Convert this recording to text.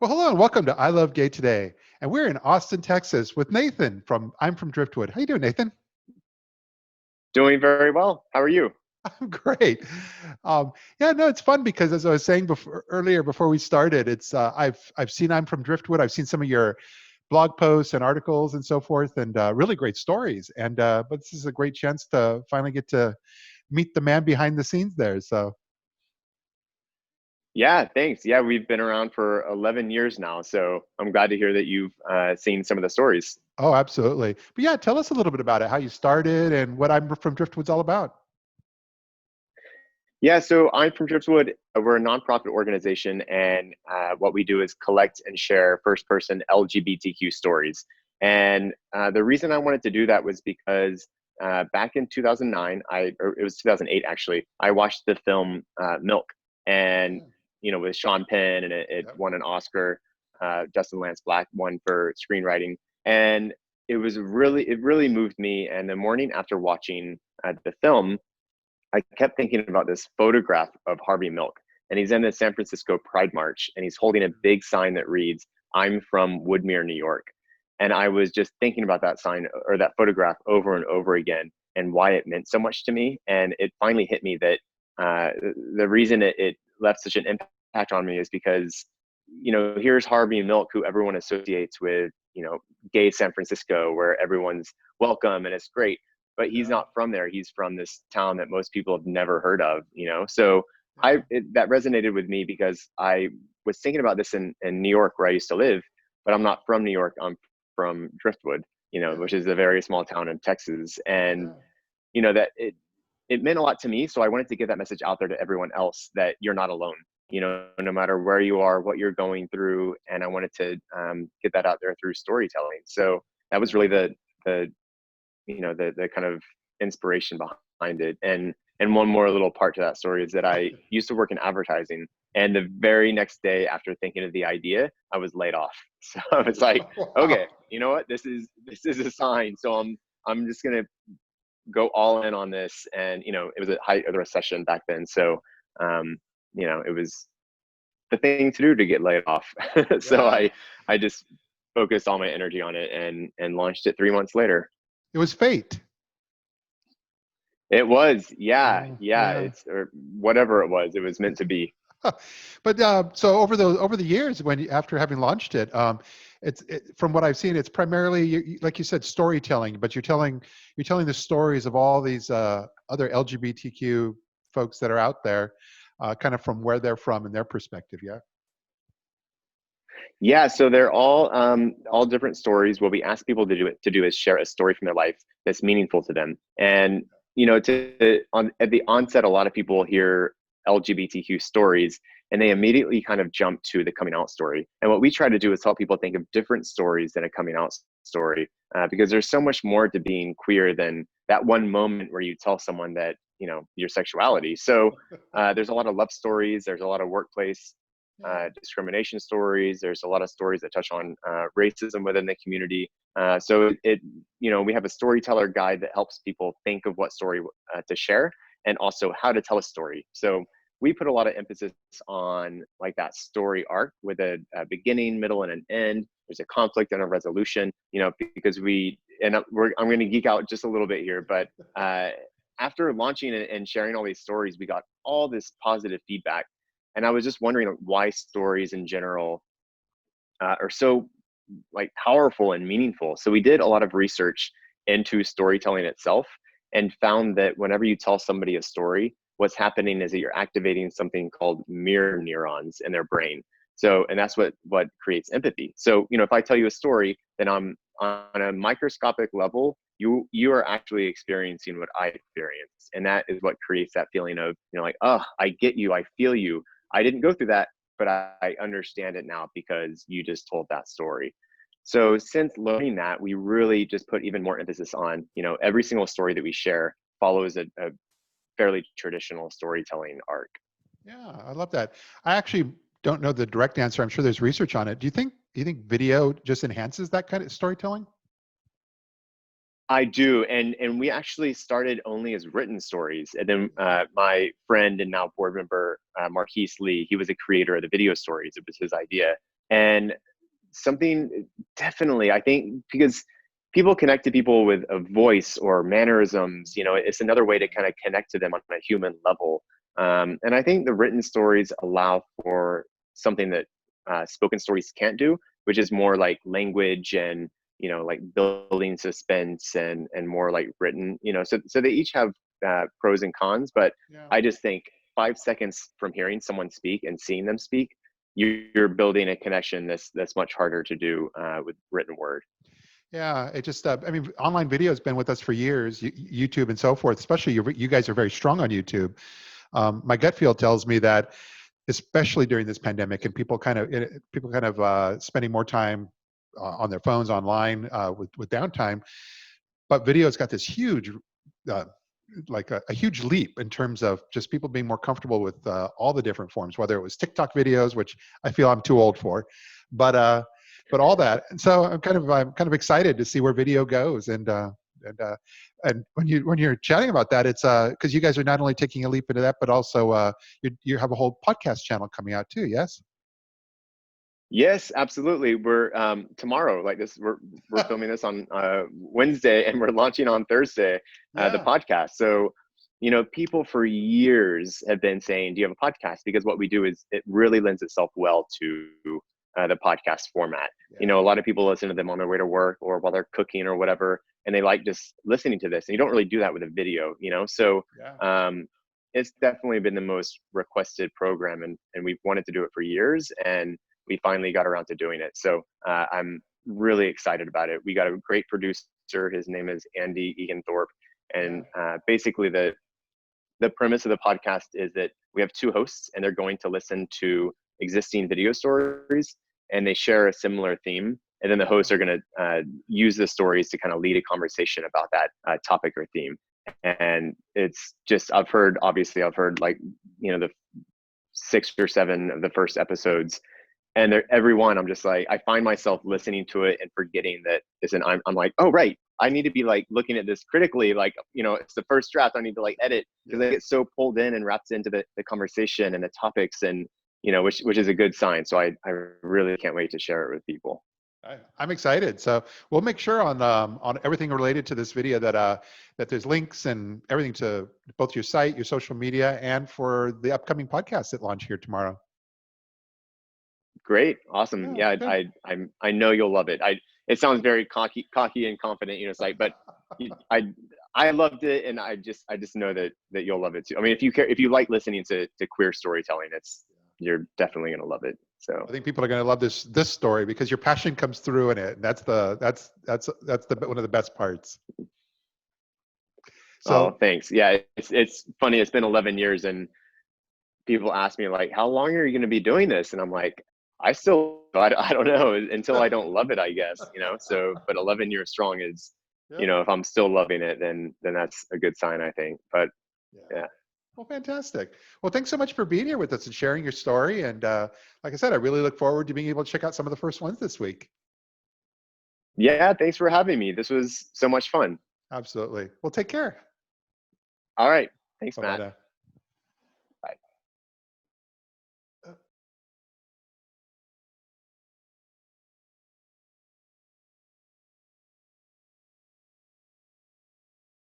Well, hello and welcome to I Love Gay today. And we're in Austin, Texas with Nathan from I'm from Driftwood. How you doing, Nathan? Doing very well. How are you? I'm great. Um, yeah, no, it's fun because as I was saying before earlier before we started, it's I've seen I'm from Driftwood. I've seen some of your blog posts and articles and so forth, and really great stories. And but this is a great chance to finally get to meet the man behind the scenes there. So Yeah, thanks. Yeah, we've been around for 11 years now, so I'm glad to hear that you've seen some of the stories. oh, absolutely. But yeah, tell us a little bit about it, how you started and what I'm from Driftwood's all about. Yeah, so I'm from Driftwood. We're a nonprofit organization, and what we do is collect and share first-person LGBTQ stories. And the reason I wanted to do that was because back in 2009, or it was 2008 actually, I watched the film Milk, and Yeah. with Sean Penn, and it Yep. won an Oscar. Justin Lance Black won for screenwriting, and it really moved me. And the morning after watching the film, I kept thinking about this photograph of Harvey Milk, and he's in the San Francisco Pride March, and he's holding a big sign that reads, "I'm from Woodmere, New York." And I was just thinking about that sign or that photograph over and over again and why it meant so much to me. And it finally hit me that uh, the reason it left such an impact on me is because, here's Harvey Milk, who everyone associates with, gay San Francisco, where everyone's welcome and it's great, but he's Yeah. not from there. He's from this town that most people have never heard of. So Yeah. that resonated with me because I was thinking about this in New York, where I used to live, but I'm not from New York. I'm from Driftwood, Yeah. which is a very small town in Texas. And, Yeah. that it meant a lot to me. So I wanted to get that message out there to everyone else that you're not alone, no matter where you are, what you're going through. And I wanted to get that out there through storytelling. So that was really the the kind of inspiration behind it. And one more little part to that story is that I used to work in advertising, and the very next day after thinking of the idea, I was laid off. So I was like, Wow. okay, you know what, this is a sign. So I'm just gonna go all in on this. And it was a height of the recession back then, so um it was the thing to do to get laid off. So Yeah. I just focused all my energy on it and launched it 3 months later. It was fate. It was, yeah, Yeah. yeah. Yeah. It's or whatever it was meant to be. But so over the years, after having launched it, from what I've seen, it's primarily like you said, storytelling. But you're telling the stories of all these other LGBTQ folks that are out there, kind of from where they're from and their perspective. Yeah. Yeah, so they're all different stories. What we ask people to do is share a story from their life that's meaningful to them. And at the onset, a lot of people hear LGBTQ stories and they immediately kind of jump to the coming out story. And what we try to do is help people think of different stories than a coming out story, because there's so much more to being queer than that one moment where you tell someone that your sexuality. So there's a lot of love stories. There's a lot of workplace Yeah. discrimination stories. There's a lot of stories that touch on racism within the community. So we have a storyteller guide that helps people think of what story to share, and also how to tell a story. So we put a lot of emphasis on like that story arc with a beginning, middle, and an end. There's a conflict and a resolution, because I'm going to geek out just a little bit here, but after launching and sharing all these stories, we got all this positive feedback. And I was just wondering, like, why stories in general are so like powerful and meaningful. So we did a lot of research into storytelling itself and found that whenever you tell somebody a story, what's happening is that you're activating something called mirror neurons in their brain. So, and that's what creates empathy. So, if I tell you a story, then I'm on a microscopic level, you are actually experiencing what I experience, and that is what creates that feeling of like, oh, I get you, I feel you. I didn't go through that, but I understand it now because you just told that story. So since learning that, we really just put even more emphasis on, every single story that we share follows a fairly traditional storytelling arc. Yeah. I love that. I actually don't know the direct answer. I'm sure there's research on it. Do you think video just enhances that kind of storytelling? I do, and we actually started only as written stories, and then my friend and now board member Marquise Lee, he was a creator of the video stories. It was his idea, And something definitely, I think, because people connect to people with a voice or mannerisms, it's another way to kind of connect to them on a human level. And I think the written stories allow for something that spoken stories can't do, which is more like language and, like building suspense and more like written, so they each have pros and cons, but Yeah. I just think 5 seconds from hearing someone speak and seeing them speak, you're building a connection that's much harder to do with written word. Yeah, it just, I mean, online video has been with us for years, YouTube and so forth, especially you guys are very strong on YouTube. My gut feel tells me that, especially during this pandemic and people kind of spending more time on their phones online with downtime, but video's got this huge, uh, like a huge leap in terms of just people being more comfortable with all the different forms, whether it was TikTok videos, which I feel I'm too old for, but but all that. And so I'm kind of excited to see where video goes. And and when you're chatting about that, it's because you guys are not only taking a leap into that, but also you have a whole podcast channel coming out too. Yes. Yes, absolutely. We're tomorrow, like this, we're filming this on Wednesday, and we're launching on Thursday the Yeah. podcast. So, people for years have been saying, "Do you have a podcast?" Because what we do is it really lends itself well to the podcast format. A Yeah. lot of people listen to them on their way to work or while they're cooking or whatever, and they like just listening to this. And you don't really do that with a video, So Yeah. it's definitely been the most requested program, and we've wanted to do it for years, and we finally got around to doing it. So I'm really excited about it. We got a great producer. His name is Andy Eganthorpe. Yeah. And basically the premise of the podcast is that we have two hosts, and they're going to listen to existing video stories, and they share a similar theme. And then the hosts are going to use the stories to kind of lead a conversation about that topic or theme. And it's just, I've heard like, the 6 or 7 of the first episodes, and every one I'm just like, I find myself listening to it and forgetting that I'm like, oh right, I need to be like looking at this critically, like, it's the first draft, I need to like edit, because I Yeah. get so pulled in and wrapped into the conversation and the topics, and which is a good sign. So I really can't wait to share it with people. I'm excited. So we'll make sure on everything related to this video that that there's links and everything to both your site, your social media, and for the upcoming podcast that launch here tomorrow. Great, awesome. Yeah, Yeah, good. I know you'll love it. It sounds very cocky and confident, it's like, but I loved it, and I just know that you'll love it too. I mean, if you like listening to queer storytelling, you're definitely gonna love it. I So, think people are going to love this story because your passion comes through in it. And that's one of the best parts. oh, So thanks. Yeah, it's funny. It's been 11 years, and people ask me like, "How long are you gonna be doing this?" And I'm like, I don't know until I don't love it, I guess. So, but 11 years strong is, yeah, if I'm still loving it, then that's a good sign, I think. But yeah. yeah. Well, fantastic. Well, thanks so much for being here with us and sharing your story. And like I said, I really look forward to being able to check out some of the first ones this week. Yeah, thanks for having me. This was so much fun. Absolutely. Well, take care. All right. Thanks, Bye bye Matt. now.